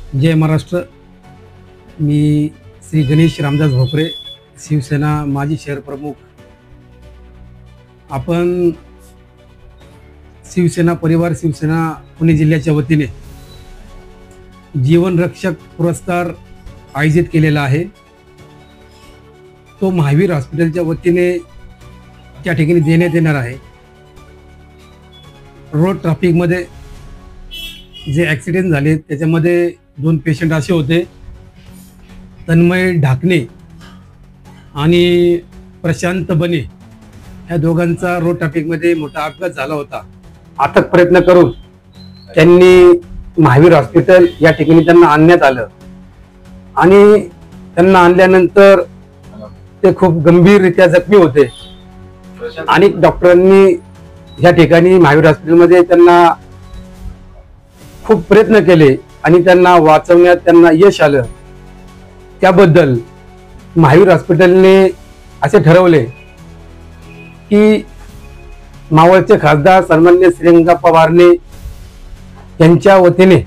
जय महाराष्ट्र। मी श्री गणेश रामदास भोकरे, शिवसेना माजी शहर प्रमुख। आपण शिवसेना परिवार शिवसेना पुणे जिल्ह्याच्या वतीने जीवन रक्षक पुरस्कार आयोजित केलेला आहे। तो महावीर हॉस्पिटलच्या वतीने त्या ठिकाणी देण्यात येणार आहे। रोड ट्रॅफिकमध्ये जे ॲक्सिडेंट झाले त्याच्यामध्ये 2 पेशंट असे होते, तन्मय ढाकणे आणि प्रशांत बने। ह्या दोघांचा रोड ट्रॅफिकमध्ये मोठा अपघात झाला होता। अथक प्रयत्न करून त्यांनी महावीर हॉस्पिटल या ठिकाणी त्यांना आणण्यात आलं आणि त्यांना आणल्यानंतर ते खूप गंभीररित्या जखमी होते आणि डॉक्टरांनी या ठिकाणी महावीर हॉस्पिटलमध्ये त्यांना खूप प्रयत्न केले आणि त्यांना वाचवण्यात त्यांना यश आलं। त्याबद्दल महावीर हॉस्पिटलने असे ठरवले की मावळचे खासदार सन्माननीय श्रीरंग पवारने यांच्या वतीने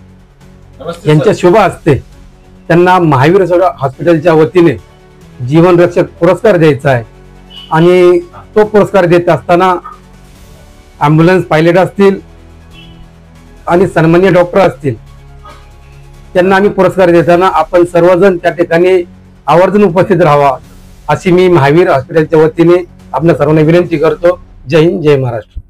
यांच्या शुभ हस्ते त्यांना महावीर हॉस्पिटलच्या वतीने जीवन रक्षक पुरस्कार द्यायचा आहे आणि तो पुरस्कार देत असताना ॲम्ब्युलन्स पायलट असतील आणि सन्माननीय डॉक्टर असतील, त्यांना आम्ही पुरस्कार देताना आपण सर्वजण त्या ठिकाणी आवर्जून उपस्थित राहावा अशी मी महावीर हॉस्पिटलच्या वतीने आपल्या सर्वांना विनंती करतो। जय हिंद, जय महाराष्ट्र।